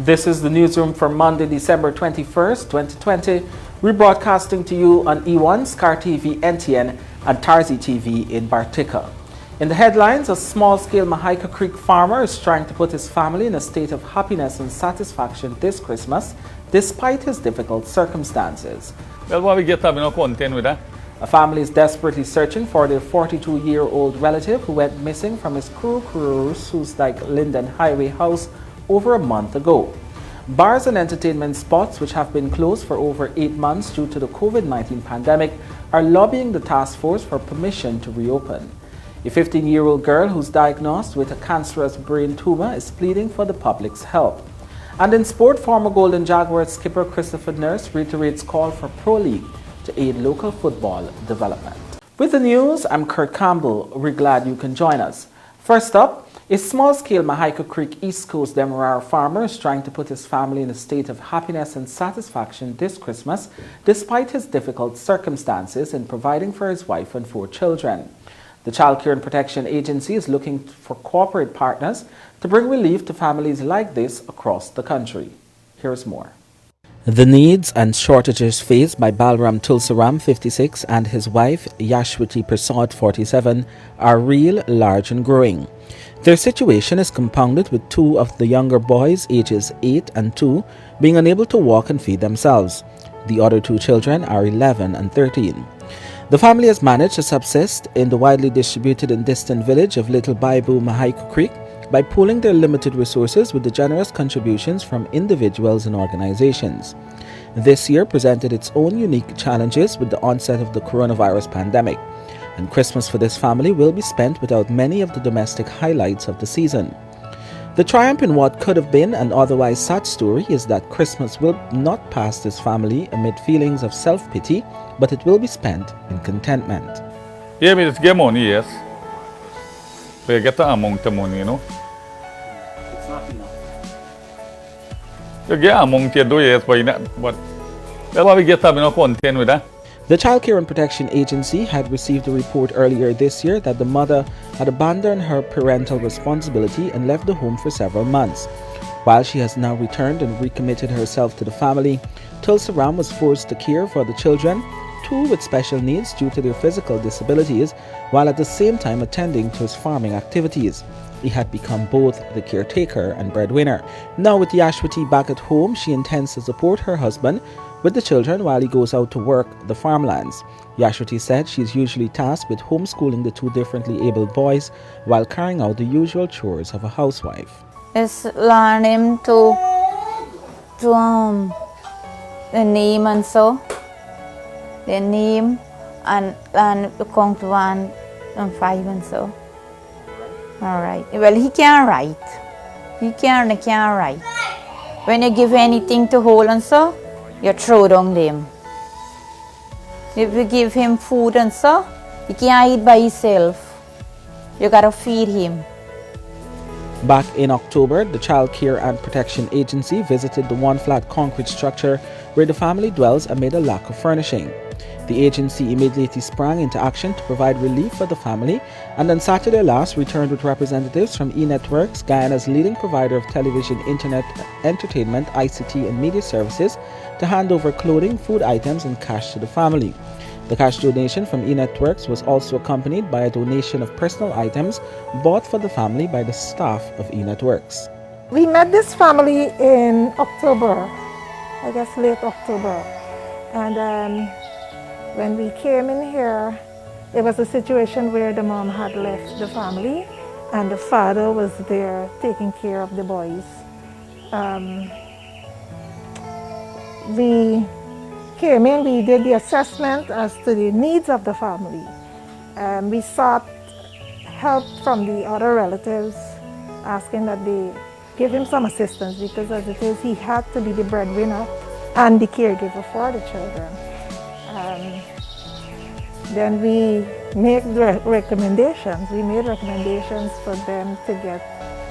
This is the newsroom for Monday, December 21st, 2020. We're broadcasting to you on E1, Scar TV, NTN, and Tarzi TV in Bartica. In the headlines, a small-scale Mahaica Creek farmer is trying to put his family in a state of happiness and satisfaction this Christmas, despite his difficult circumstances. Well, what we get having no content with that? A family is desperately searching for their 42-year-old relative who went missing from his Soosdijk Linden Highway house over a month ago. Bars and entertainment spots, which have been closed for over 8 months due to the COVID-19 pandemic, are lobbying the task force for permission to reopen. A 15-year-old girl who's diagnosed with a cancerous brain tumor is pleading for the public's help. And in sport, former Golden Jaguars skipper Christopher Nurse reiterates call for Pro League to aid local football development. With the news, I'm Kurt Campbell. We're glad you can join us. First up, a small-scale Mahaica Creek East Coast Demerara farmer is trying to put his family in a state of happiness and satisfaction this Christmas, despite his difficult circumstances in providing for his wife and 4 children. The Child Care and Protection Agency is looking for corporate partners to bring relief to families like this across the country. Here's more. The needs and shortages faced by Balram Tulsaram, 56, and his wife Yesu Persaud, 47, are real, large and growing. Their situation is compounded with 2 of the younger boys, ages 8 and 2, being unable to walk and feed themselves. The other 2 children are 11 and 13. The family has managed to subsist in the widely distributed and distant village of Little Baibu, Mahaica Creek, by pooling their limited resources with the generous contributions from individuals and organizations. This year presented its own unique challenges with the onset of the coronavirus pandemic, and Christmas for this family will be spent without many of the domestic highlights of the season. The triumph in what could have been an otherwise sad story is that Christmas will not pass this family amid feelings of self-pity, but it will be spent in contentment. Yeah, but it's get money, yes. We get the amount of money, you know. It's not enough. You get amount you do, yes, but that's why we get having no content with that. The Child Care and Protection Agency had received a report earlier this year that the mother had abandoned her parental responsibility and left the home for several months. While she has now returned and recommitted herself to the family, Tulsaram was forced to care for the children, 2 with special needs due to their physical disabilities, while at the same time attending to his farming activities. He had become both the caretaker and breadwinner. Now with Yesu back at home, she intends to support her husband with the children while he goes out to work the farmlands. Yesu said she is usually tasked with homeschooling the 2 differently abled boys while carrying out the usual chores of a housewife. Just learn him to the name and so. The name and count to 1 and 5 and so. Alright. Well, he can't write. He can't write. When you give anything to hold and so, you throw down them. If you give him food and so, he can't eat by himself. You gotta feed him. Back in October, the Child Care and Protection Agency visited the 1-flat concrete structure where the family dwells amid a lack of furnishing. The agency immediately sprang into action to provide relief for the family, and on Saturday last returned with representatives from eNetworks, Guyana's leading provider of television, internet, entertainment, ICT and media services, to hand over clothing, food items and cash to the family. The cash donation from eNetworks was also accompanied by a donation of personal items bought for the family by the staff of eNetworks. We met this family in October, I guess late October, and when we came in here, it was a situation where the mom had left the family and the father was there taking care of the boys. We came in, we did the assessment as to the needs of the family. We sought help from the other relatives, asking that they give him some assistance, because as it is, he had to be the breadwinner and the caregiver for the children. Then we made recommendations. We made recommendations for them to get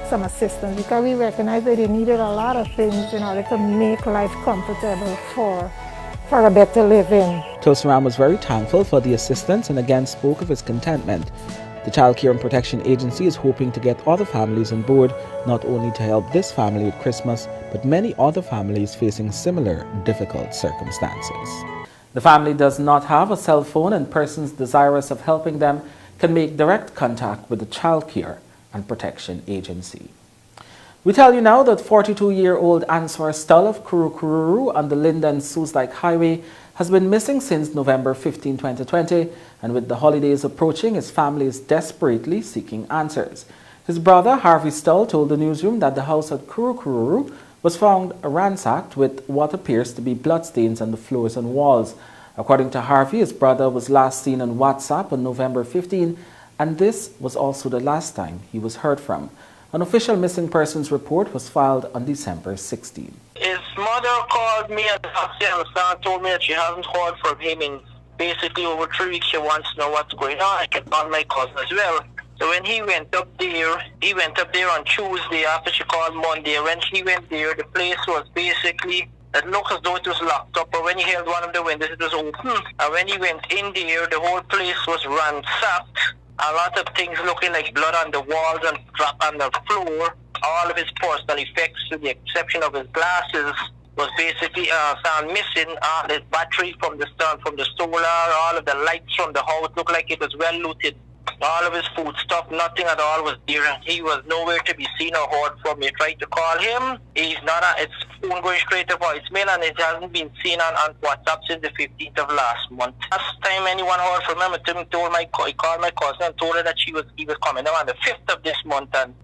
some assistance, because we recognized that they needed a lot of things in order to make life comfortable for a better living. Tulsaram was very thankful for the assistance and again spoke of his contentment The Child Care and Protection Agency is hoping to get other families on board, not only to help this family at Christmas, but many other families facing similar difficult circumstances. The family does not have a cell phone, and persons desirous of helping them can make direct contact with the Child Care and Protection Agency. We tell you now that 42-year-old Answer Stull of Kurukuru on the Linden-Soesdijk Highway has been missing since November 15, 2020, and with the holidays approaching, his family is desperately seeking answers. His brother, Harvey Stull, told the newsroom that the house at Kurukuru was found ransacked with what appears to be bloodstains on the floors and walls. According to Harvey, his brother was last seen on WhatsApp on November 15, and this was also the last time he was heard from. An official missing persons report was filed on December 16. His mother called me and told me that she hasn't heard from him in basically over 3 weeks. She wants to know what's going on. I can call my cousin as well. So when he went up there on Tuesday after she called Monday. When he went there, the place was basically, it looked as though it was locked up, but when he held one of the windows, it was open. And when he went in there, the whole place was ransacked. A lot of things looking like blood on the walls and drop on the floor. All of his personal effects, with the exception of his glasses, was basically found missing. The battery from the solar, all of the lights from the house looked like it was well looted. All of his food stuff, nothing at all was there. He was nowhere to be seen or heard from. We tried to call him. He's not. It's phone going straight to voicemail, and it hasn't been seen on WhatsApp since the 15th of last month. Last time anyone heard from him, he called my cousin and told her that he was coming down on the 5th of this month, and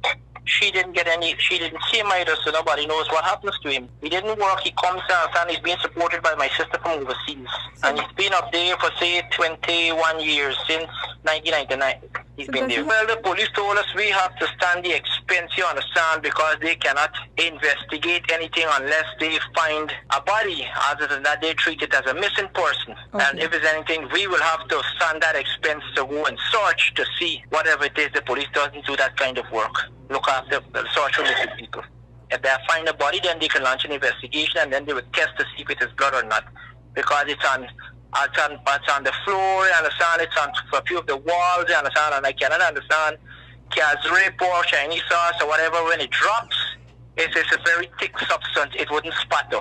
she didn't see him either, so nobody knows what happens to him. He didn't work, he comes down, and he's being supported by my sister from overseas. And he's been up there for, say, 21 years, since 1999. He's been there. Well, the police told us we have to stand the expense, you understand, because they cannot investigate anything unless they find a body. Other than that, they treat it as a missing person. Okay. And if there's anything, we will have to stand that expense to go and search to see whatever it is. The police doesn't do that kind of work. Look after the search for missing people. If they find a body, then they can launch an investigation, and then they would test to see if it is blood or not. Because it's on the floor, you understand, it's on a few of the walls, you understand, and I cannot understand cat's rape or Chinese sauce or whatever. When it drops, it's a very thick substance, it wouldn't spatter.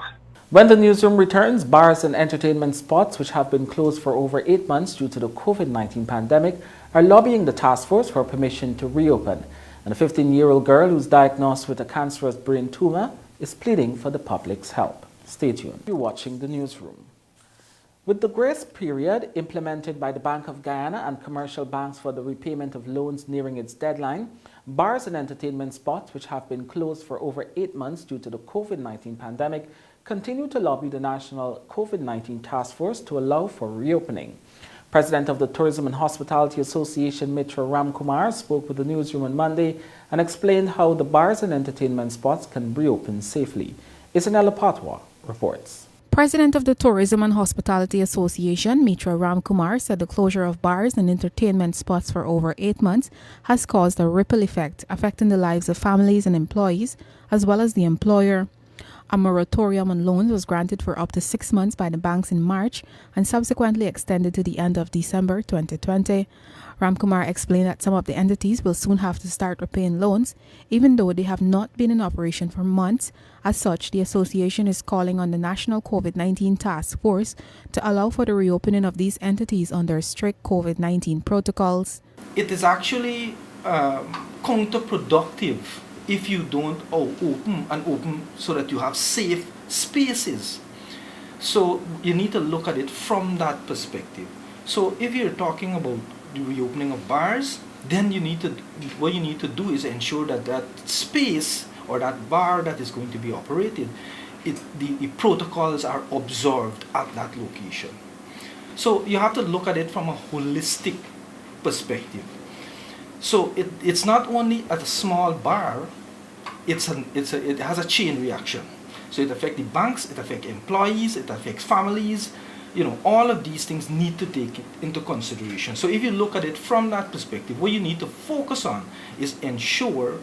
When the newsroom returns, bars and entertainment spots, which have been closed for over 8 months due to the COVID-19 pandemic, are lobbying the task force for permission to reopen. And a 15-year-old girl who's diagnosed with a cancerous brain tumor is pleading for the public's help. Stay tuned. You're watching the newsroom. With the grace period implemented by the Bank of Guyana and commercial banks for the repayment of loans nearing its deadline, bars and entertainment spots, which have been closed for over 8 months due to the COVID-19 pandemic, continue to lobby the National COVID-19 Task Force to allow for reopening. President of the Tourism and Hospitality Association, Mitra Ramkumar, spoke with the newsroom on Monday and explained how the bars and entertainment spots can reopen safely. Isanella Patwa reports. President of the Tourism and Hospitality Association, Mitra Ramkumar, said the closure of bars and entertainment spots for over 8 months has caused a ripple effect, affecting the lives of families and employees, as well as the employer. A moratorium on loans was granted for up to 6 months by the banks in March and subsequently extended to the end of December 2020. Ramkumar explained that some of the entities will soon have to start repaying loans, even though they have not been in operation for months. As such, the association is calling on the National COVID-19 Task Force to allow for the reopening of these entities under strict COVID-19 protocols. It is actually counterproductive if you don't open so that you have safe spaces. So you need to look at it from that perspective. So if you're talking about the reopening of bars, then what you need to do is ensure that that space or that bar that is going to be operated, the protocols are observed at that location. So you have to look at it from a holistic perspective. So it's not only at a small bar, it has a chain reaction. So it affects the banks, it affects employees, it affects families. All of these things need to take it into consideration. So if you look at it from that perspective, what you need to focus on is ensure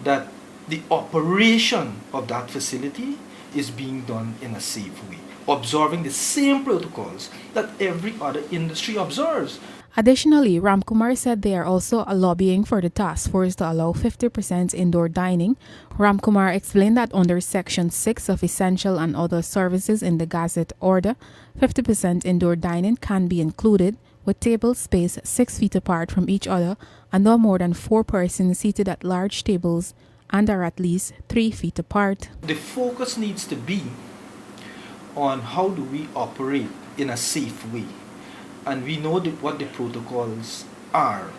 that the operation of that facility is being done in a safe way, observing the same protocols that every other industry observes. Additionally, Ramkumar said they are also lobbying for the task force to allow 50% indoor dining. Ramkumar explained that under Section 6 of Essential and Other Services in the Gazette Order, 50% indoor dining can be included, with tables spaced 6 feet apart from each other and no more than 4 persons seated at large tables and are at least 3 feet apart. The focus needs to be on how do we operate in a safe way. And we know what the protocols are.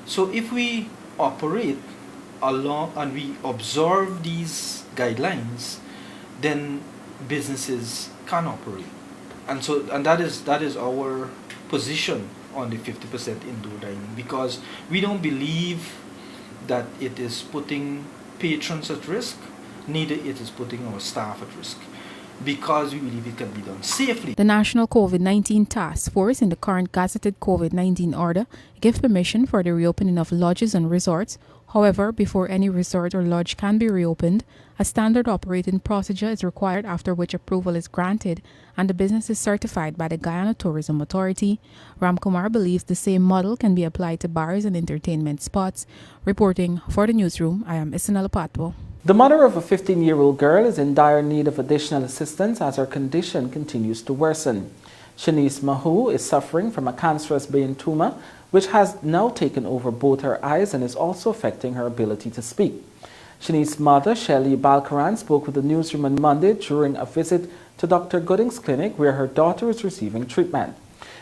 So if we operate along and we observe these guidelines, then businesses can operate. And that is our position on the 50% indoor dining, because we don't believe that it is putting patrons at risk, neither it is putting our staff at risk, because we believe it can be done safely. The National COVID-19 Task Force in the current gazetted COVID-19 order give permission for the reopening of lodges and resorts. However, before any resort or lodge can be reopened, a standard operating procedure is required, after which approval is granted and the business is certified by the Guyana Tourism Authority. Ramkumar believes the same model can be applied to bars and entertainment spots. Reporting for the newsroom, I am Isanela Patwo. The mother of a 15-year-old girl is in dire need of additional assistance as her condition continues to worsen. Shanice Mahu is suffering from a cancerous brain tumor, which has now taken over both her eyes and is also affecting her ability to speak. Shanice's mother, Shelley Balkaran, spoke with the newsroom on Monday during a visit to Dr. Gooding's clinic, where her daughter is receiving treatment.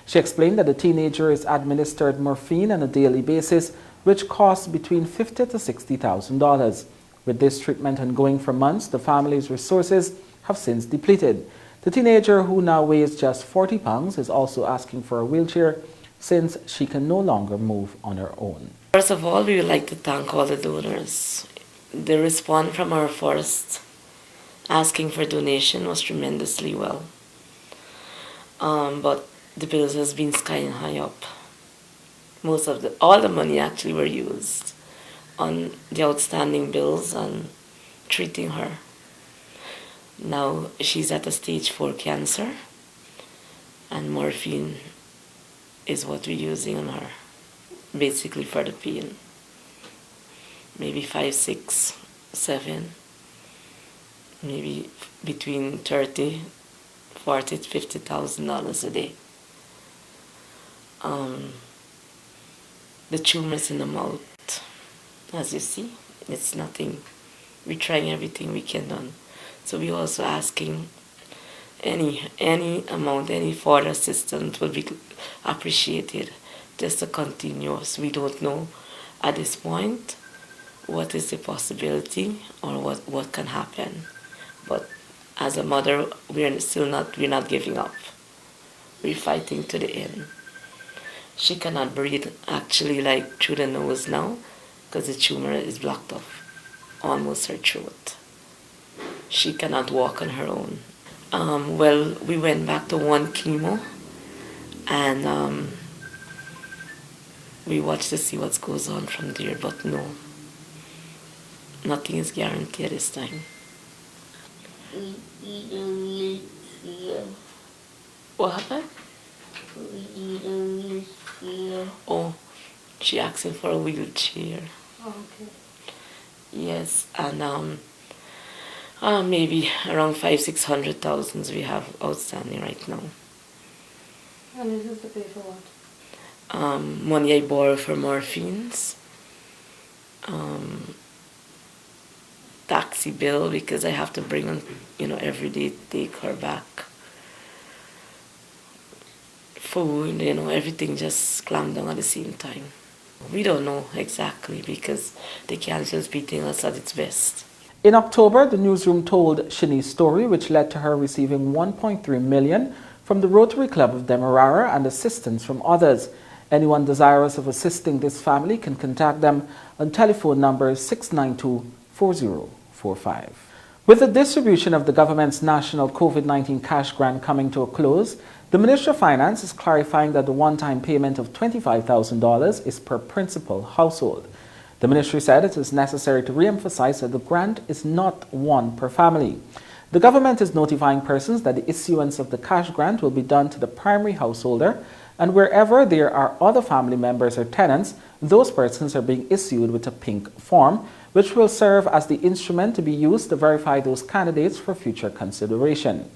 She explained that the teenager is administered morphine on a daily basis, which costs between $50,000 to $60,000. With this treatment ongoing for months, the family's resources have since depleted. The teenager, who now weighs just 40 pounds, is also asking for a wheelchair since she can no longer move on her own. First of all, we would like to thank all the donors. The response from our first asking for donation was tremendously well. But the bills has been sky high up. All the money actually were used on the outstanding bills and treating her. Now she's at a stage 4 cancer, and morphine is what we're using on her, basically for the pain. Maybe 5, 6, 7, maybe between $30,000, $40,000 to $50,000 a day. The tumor's in the mouth. As you see, it's nothing. We're trying everything we can do. So we're also asking any amount, any further assistance will be appreciated, just to continue us. We don't know at this point what is the possibility or what can happen. But as a mother, we're not giving up. We're fighting to the end. She cannot breathe actually like through the nose now, because the tumor is blocked off almost her throat. She cannot walk on her own. Well, we went back to 1 chemo, and we watched to see what goes on from there, but no, nothing is guaranteed this time. What happened? Oh, she asking for a wheelchair. Oh, okay. Yes, and maybe around 500,000-600,000 we have outstanding right now. And this is to pay for what? Money I borrow for morphines. Taxi bill, because I have to bring on, every day, take her back. Food, everything just clamped down at the same time. We don't know exactly, because the cancer is beating us at its best. In October, the newsroom told Shanice's story, which led to her receiving $1.3 million from the Rotary Club of Demerara and assistance from others. Anyone desirous of assisting this family can contact them on telephone number 692-4045. With the distribution of the government's national COVID-19 cash grant coming to a close, the Ministry of Finance is clarifying that the one-time payment of $25,000 is per principal household. The ministry said it is necessary to re-emphasize that the grant is not one per family. The government is notifying persons that the issuance of the cash grant will be done to the primary householder, And wherever there are other family members or tenants, those persons are being issued with a pink form, which will serve as the instrument to be used to verify those candidates for future consideration.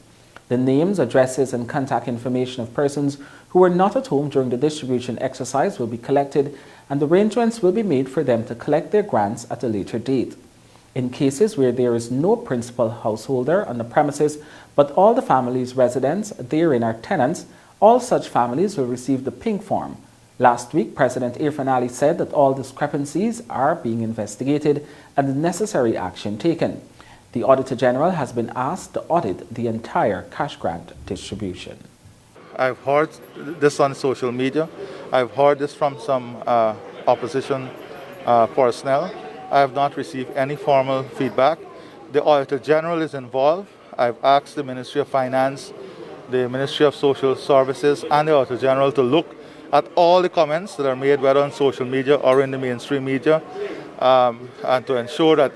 The names, addresses, and contact information of persons who were not at home during the distribution exercise will be collected, and arrangements will be made for them to collect their grants at a later date. In cases where there is no principal householder on the premises, but all the family's residents therein are tenants, all such families will receive the pink form. Last week, President Irfan Ali said that all discrepancies are being investigated and the necessary action taken. The Auditor General has been asked to audit the entire cash grant distribution. I've heard this on social media. I've heard this from some opposition personnel. I have not received any formal feedback. The Auditor General is involved. I've asked the Ministry of Finance, the Ministry of Social Services, and the Auditor General to look at all the comments that are made, whether on social media or in the mainstream media, and to ensure that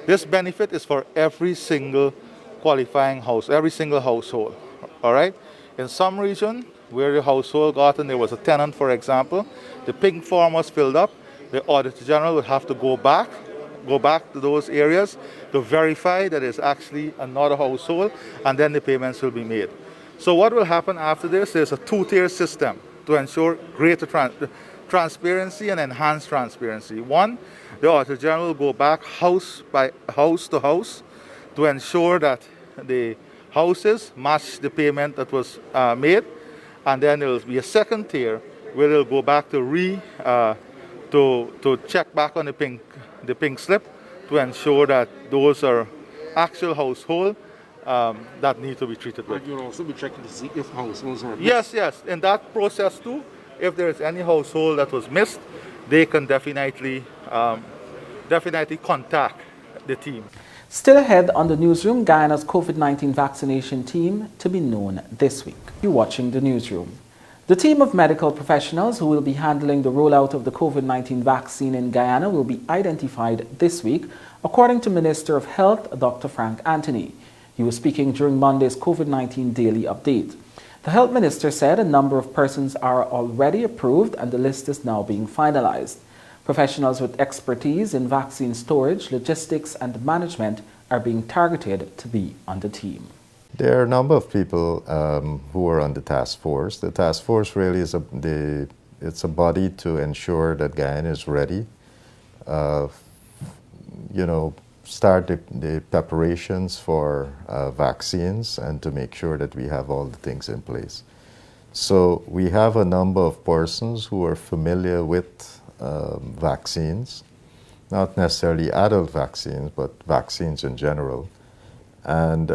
this benefit is for every single qualifying house, every single household. All right? In some region where the household got and there was a tenant, for example, the pink form was filled up, the Auditor General would have to go back to those areas to verify that it's actually another household, and then the payments will be made. So what will happen after this is a two-tier system to ensure greater transparency and enhanced transparency. One, the Auditor General will go back house by house to house to ensure that the houses match the payment that was made, and then there will be a second tier where they'll go back to check back on the pink slip to ensure that those are actual household that need to be treated with. And you'll also be checking to see if households are missed. Yes. In that process too, if there is any household that was missed, they can definitely contact the team. Still ahead on the Newsroom, Guyana's COVID-19 vaccination team to be known this week. You're watching the Newsroom. The team of medical professionals who will be handling the rollout of the COVID-19 vaccine in Guyana will be identified this week, according to Minister of Health, Dr. Frank Anthony. He was speaking during Monday's COVID-19 Daily Update. The Health Minister said a number of persons are already approved and the list is now being finalized. Professionals with expertise in vaccine storage, logistics, and management are being targeted to be on the team. There are a number of people who are on the task force. The task force really is it's a body to ensure that Guyana is ready. Start the preparations for vaccines and to make sure that we have all the things in place. So we have a number of persons who are familiar with vaccines, not necessarily adult vaccines, but vaccines in general, and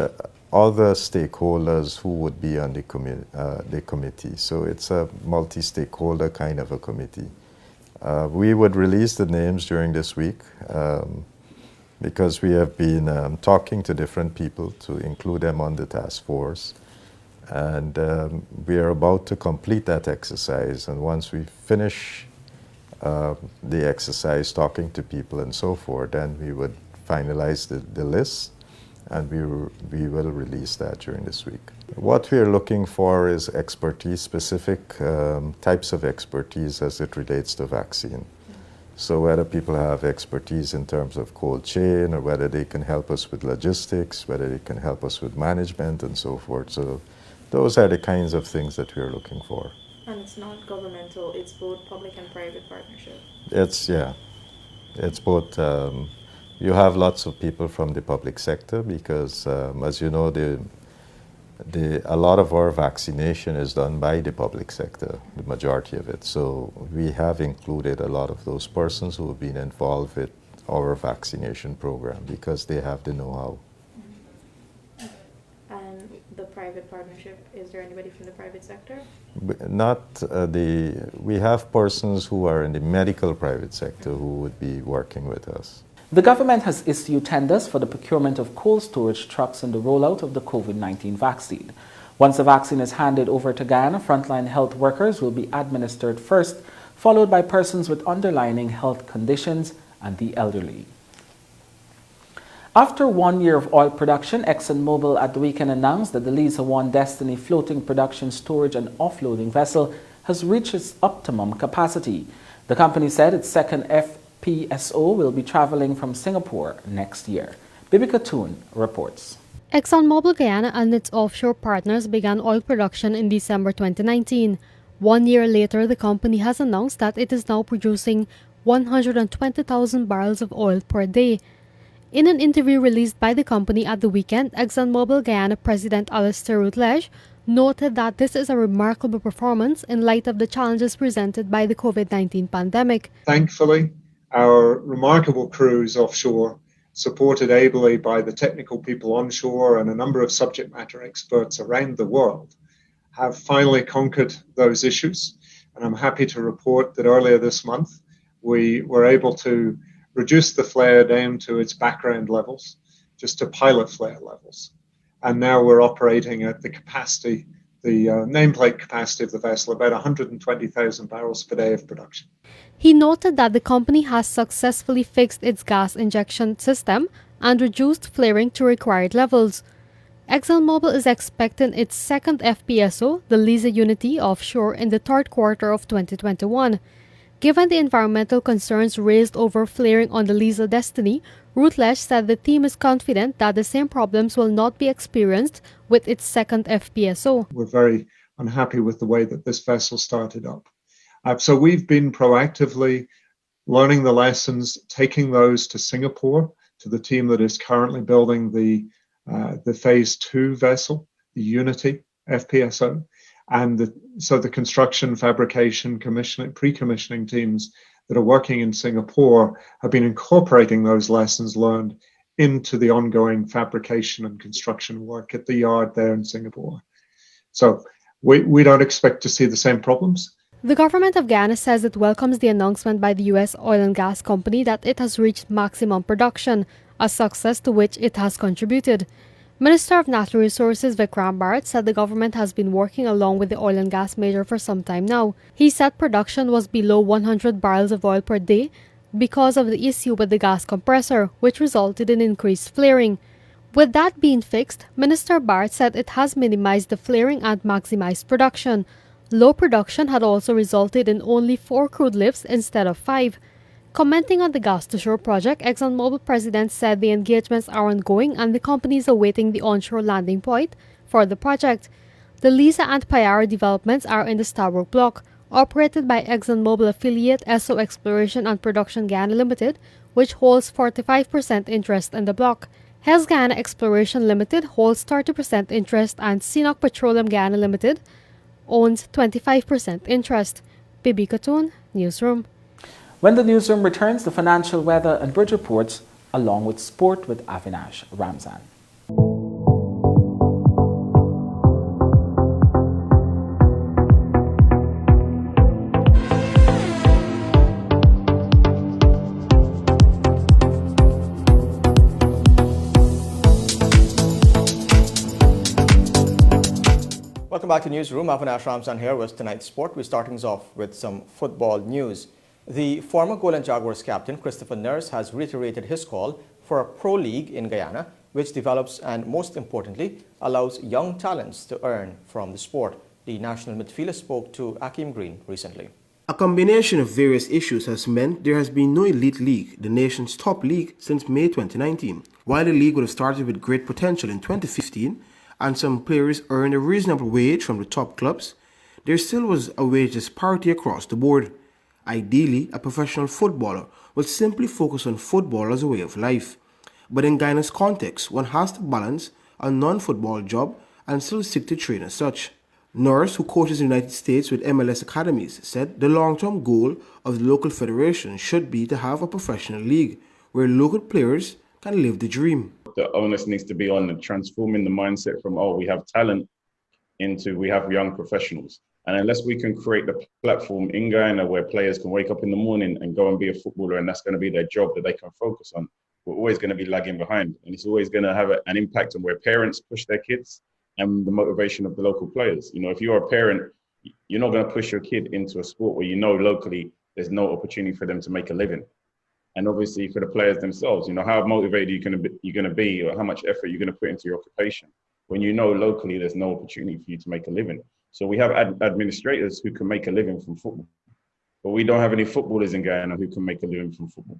other stakeholders who would be on the committee. So it's a multi-stakeholder kind of a committee. We would release the names during this week because we have been talking to different people to include them on the task force. And we are about to complete that exercise. And once we finish the exercise, talking to people and so forth, then we would finalize the list, and we will release that during this week. What we are looking for is expertise, specific types of expertise as it relates to vaccine. So whether people have expertise in terms of cold chain, or whether they can help us with logistics, whether they can help us with management and so forth. So those are the kinds of things that we are looking for. And it's not governmental, it's both public and private partnership. It's both. You have lots of people from the public sector because, as you know, a lot of our vaccination is done by the public sector, the majority of it. So we have included a lot of those persons who have been involved with our vaccination program because they have the know-how. And the private partnership, is there anybody from the private sector? We have persons who are in the medical private sector who would be working with us. The government has issued tenders for the procurement of cold storage trucks and the rollout of the COVID-19 vaccine. Once the vaccine is handed over to Guyana, frontline health workers will be administered first, followed by persons with underlying health conditions and the elderly. After 1 year of oil production, ExxonMobil at the weekend announced that the Liza 1 Destiny floating production storage and offloading vessel has reached its optimum capacity. The company said its second FPSO will be traveling from Singapore next year. Bibi Katoon reports. ExxonMobil Guyana and its offshore partners began oil production in December 2019. 1 year later, the company has announced that it is now producing 120,000 barrels of oil per day. In an interview released by the company at the weekend, ExxonMobil Guyana President Alistair Routledge noted that this is a remarkable performance in light of the challenges presented by the COVID-19 pandemic. Thankfully, our remarkable crews offshore, supported ably by the technical people onshore and a number of subject matter experts around the world, have finally conquered those issues. And I'm happy to report that earlier this month, we were able to reduce the flare down to its background levels, just to pilot flare levels. And now we're operating at the capacity, the nameplate capacity of the vessel, about 120,000 barrels per day of production. He noted that the company has successfully fixed its gas injection system and reduced flaring to required levels. ExxonMobil is expecting its second FPSO, the Liza Unity, offshore in the third quarter of 2021. Given the environmental concerns raised over flaring on the Liza Destiny, Routledge said the team is confident that the same problems will not be experienced with its second FPSO. We're very unhappy with the way that this vessel started up. So we've been proactively learning the lessons, taking those to Singapore, to the team that is currently building the Phase 2 vessel, the Unity FPSO. And so the construction, fabrication, commissioning, pre-commissioning teams that are working in Singapore have been incorporating those lessons learned into the ongoing fabrication and construction work at the yard there in Singapore. So we don't expect to see the same problems. The government of Guyana says it welcomes the announcement by the U.S. oil and gas company that it has reached maximum production, a success to which it has contributed. Minister of Natural Resources Vikram Bharat said the government has been working along with the oil and gas major for some time now. He said production was below 100 barrels of oil per day because of the issue with the gas compressor, which resulted in increased flaring. With that being fixed, Minister Bharat said it has minimized the flaring and maximized production. Low production had also resulted in only 4 crude lifts instead of 5. Commenting on the gas-to-shore project, ExxonMobil president said the engagements are ongoing and the company is awaiting the onshore landing point for the project. The Liza and Payara developments are in the Stabroek Block, operated by ExxonMobil affiliate SO Exploration and Production Guyana Limited, which holds 45% interest in the block. Hess Guyana Exploration Limited holds 30% interest and Sinok Petroleum Guyana Limited owns 25% interest. Bibi Katoon, Newsroom. When the newsroom returns, the financial, weather and bridge reports, along with sport with Avinash Ramzan. Welcome back to Newsroom. Avinash Ramzan here with tonight's sport. We're starting off with some football news. The former Golden Jaguars captain, Christopher Nurse, has reiterated his call for a pro league in Guyana, which develops and, most importantly, allows young talents to earn from the sport. The national midfielder spoke to Akeem Green recently. A combination of various issues has meant there has been no elite league, the nation's top league, since May 2019. While the league would have started with great potential in 2015, and some players earned a reasonable wage from the top clubs, there still was a wage disparity across the board. Ideally, a professional footballer would simply focus on football as a way of life. But in Guyana's context, one has to balance a non-football job and still seek to train as such. Norris, who coaches in the United States with MLS academies, said the long-term goal of the local federation should be to have a professional league where local players can live the dream. The onus needs to be on transforming the mindset from, oh, we have talent, into we have young professionals. And unless we can create the platform in Guyana where players can wake up in the morning and go and be a footballer, and that's going to be their job that they can focus on, we're always going to be lagging behind. And it's always going to have an impact on where parents push their kids and the motivation of the local players. You know, if you're a parent, you're not going to push your kid into a sport where you know locally there's no opportunity for them to make a living. And obviously for the players themselves, you know, how motivated you're going to be or how much effort you're going to put into your occupation when you know locally there's no opportunity for you to make a living. So we have administrators who can make a living from football, but we don't have any footballers in Guyana who can make a living from football.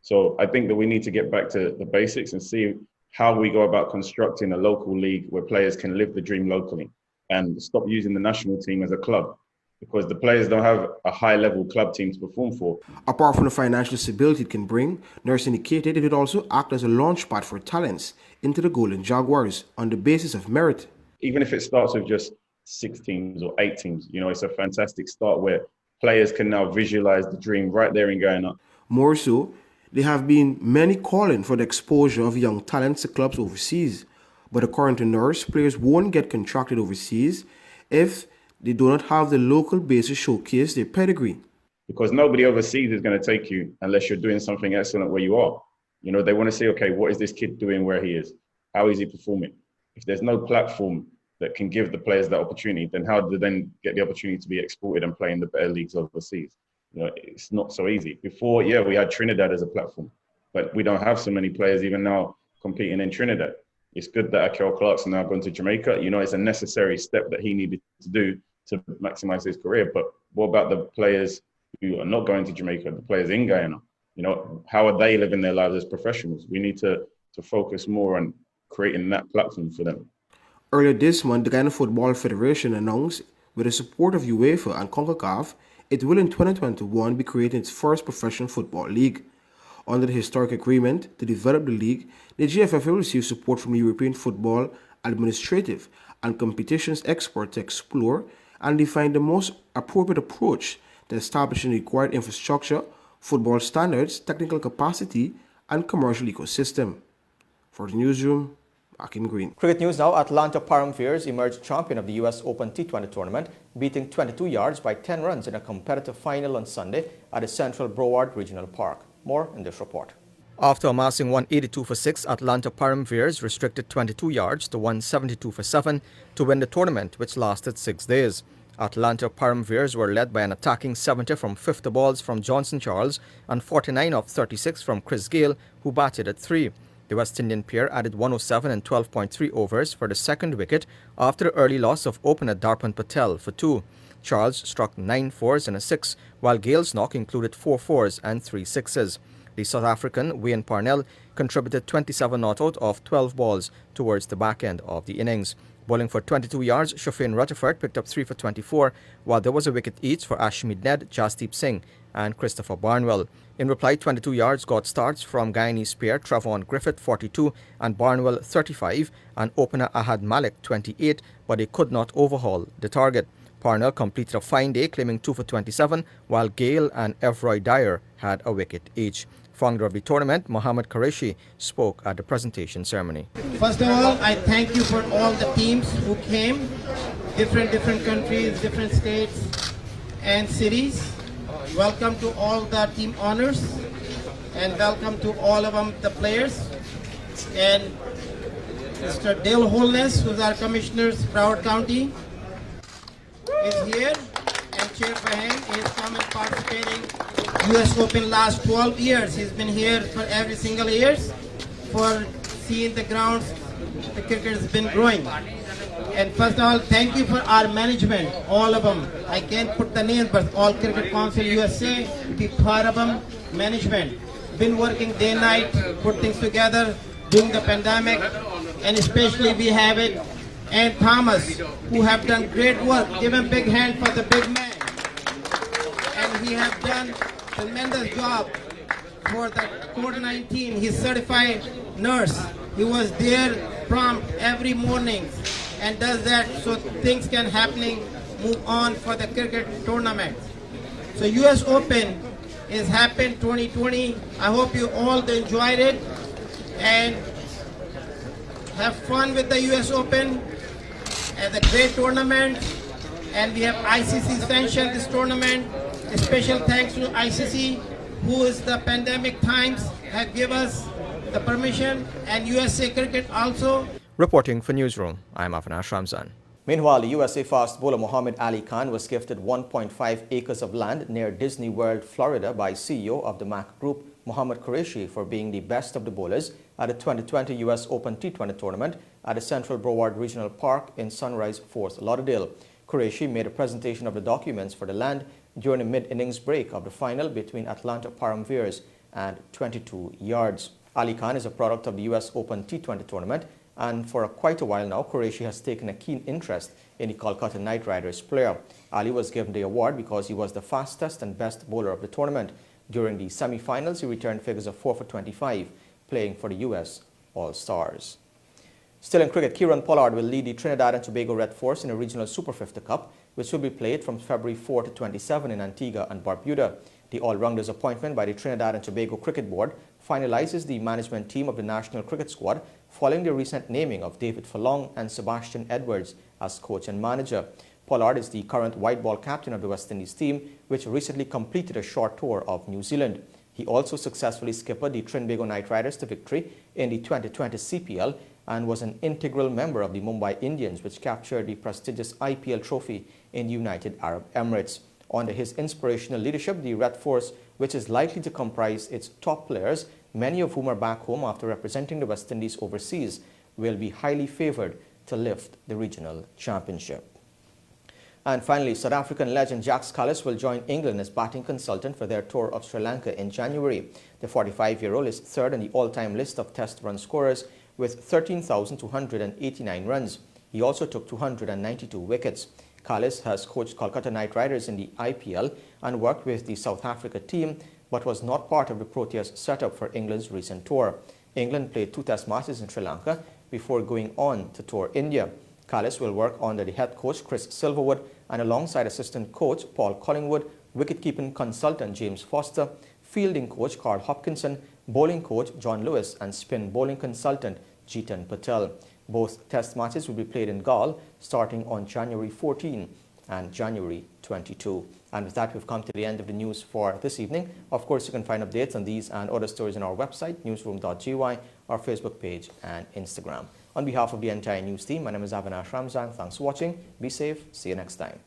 So I think that we need to get back to the basics and see how we go about constructing a local league where players can live the dream locally and stop using the national team as a club, because the players don't have a high-level club team to perform for. Apart from the financial stability it can bring, Nurse indicated it would also act as a launchpad for talents into the Golden Jaguars on the basis of merit. Even if it starts with just 6 teams or 8 teams, you know, it's a fantastic start where players can now visualize the dream right there in Guyana. More so, there have been many calling for the exposure of young talents to clubs overseas. But according to Nurse, players won't get contracted overseas if they do not have the local base to showcase their pedigree. Because nobody overseas is going to take you unless you're doing something excellent where you are. You know, they want to say, okay, what is this kid doing where he is? How is he performing? If there's no platform that can give the players that opportunity, then how do they then get the opportunity to be exported and play in the better leagues overseas? You know, it's not so easy. Before, yeah, we had Trinidad as a platform, but we don't have so many players even now competing in Trinidad. It's good that Akel Clarkson now gone to Jamaica. You know, it's a necessary step that he needed to do to maximize his career. But what about the players who are not going to Jamaica, the players in Guyana? You know, how are they living their lives as professionals? We need to focus more on creating that platform for them. Earlier this month, the Guyana Football Federation announced, with the support of UEFA and CONCACAF, it will in 2021 be creating its first professional football league. Under the historic agreement to develop the league, the GFF will receive support from the European Football Administrative and Competitions expert to explore and define the most appropriate approach to establishing the required infrastructure, football standards, technical capacity, and commercial ecosystem. For the Newsroom, Akin Green. Cricket news now. Atlanta Paramveers emerged champion of the US Open T20 tournament, beating 22 yards by 10 runs in a competitive final on Sunday at the Central Broward Regional Park. More in this report. After amassing 182 for 6, Atlanta Paramveers restricted 22 yards to 172 for 7 to win the tournament, which lasted 6 days. Atlanta Paramveers were led by an attacking 70 from 50 balls from Johnson Charles and 49 of 36 from Chris Gale, who batted at 3. The West Indian pair added 107 and 12.3 overs for the second wicket after the early loss of opener Darpan Patel for 2. Charles struck 9 fours and a 6, while Gale's knock included 4 fours and 3 sixes. The South African Wayne Parnell contributed 27 not out of 12 balls towards the back end of the innings. Bowling for 22 yards, Shafin Rutherford picked up 3 for 24, while there was a wicket each for Ashmead Ned, Jasdeep Singh and Christopher Barnwell. In reply, 22 yards got starts from Guyanese pair Travon Griffith 42 and Barnwell 35 and opener Ahad Malik 28, but they could not overhaul the target. Parnell completed a fine day, claiming 2 for 27, while Gale and Evroy Dyer had a wicket each. Founder of the tournament, Mohammad Qureshi, spoke at the presentation ceremony. First of all, I thank you for all the teams who came, different countries, different states and cities. Welcome to all the team honors and welcome to all of them, the players. And Mr. Dale Holness, who's our commissioner, Broward County, is here and cheered by him. He has come and participating US Open last 12 years. He's been here for every single years for seeing the grounds. The cricket has been growing. And first of all, thank you for our management, all of them. I can't put the names, but all Cricket Council USA, be part of them, management. Been working day and night, put things together during the pandemic, and especially we have it, and Thomas, who have done great work. Give him a big hand for the big man. And he have done tremendous job for the COVID-19. He's certified nurse. He was there prompt every morning and does that so things can move on for the cricket tournament. So US Open is happened 2020. I hope you all enjoyed it and have fun with the US Open as a great tournament. And we have ICC sanctioned this tournament. A special thanks to ICC, who is the pandemic times have given us the permission, and USA Cricket also. Reporting for Newsroom, I'm Avinash Ramzan. Meanwhile, USA fast bowler Muhammad Ali Khan was gifted 1.5 acres of land near Disney World, Florida by CEO of the Mac Group, Mohammad Qureshi, for being the best of the bowlers at the 2020 US Open T20 tournament at the Central Broward Regional Park in Sunrise, Fort Lauderdale. Qureshi made a presentation of the documents for the land during a mid-innings break of the final between Atlanta Paramveers and 22 Yards. Ali Khan is a product of the US Open T20 tournament, and for quite a while now, Qureshi has taken a keen interest in the Kolkata Knight Riders player. Ali was given the award because he was the fastest and best bowler of the tournament. During the semi-finals, he returned figures of 4 for 25, playing for the US All-Stars. Still in cricket, Kieran Pollard will lead the Trinidad and Tobago Red Force in a regional Super 50 Cup, which will be played from February 4 to 27 in Antigua and Barbuda. The all-rounders appointment by the Trinidad and Tobago Cricket Board finalizes the management team of the national cricket squad following the recent naming of David Furlong and Sebastian Edwards as coach and manager. Pollard is the current white ball captain of the West Indies team, which recently completed a short tour of New Zealand. He also successfully skippered the Trinbago Knight Riders to victory in the 2020 CPL and was an integral member of the Mumbai Indians, which captured the prestigious IPL trophy in the United Arab Emirates. Under his inspirational leadership, the Red Force, which is likely to comprise its top players, many of whom are back home after representing the West Indies overseas, will be highly favoured to lift the regional championship. And finally, South African legend Jack Seles will join England as batting consultant for their tour of Sri Lanka in January. The 45-year-old is third on the all-time list of test run scorers with 13,289 runs. He also took 292 wickets. Seles has coached Kolkata Knight Riders in the IPL and worked with the South Africa team, but was not part of the Proteas setup for England's recent tour. England played 2 test matches in Sri Lanka before going on to tour India. Seles will work under the head coach Chris Silverwood and alongside assistant coach Paul Collingwood, wicket-keeping consultant James Foster, fielding coach Carl Hopkinson, bowling coach John Lewis and spin bowling consultant Jitan Patel. Both test matches will be played in Galle starting on January 14 and January 22. And with that, we've come to the end of the news for this evening. Of course, you can find updates on these and other stories on our website, Newsroom.gy, our Facebook page and Instagram. On behalf of the entire news team, my name is Avinash Ramzan. Thanks for watching. Be safe. See you next time.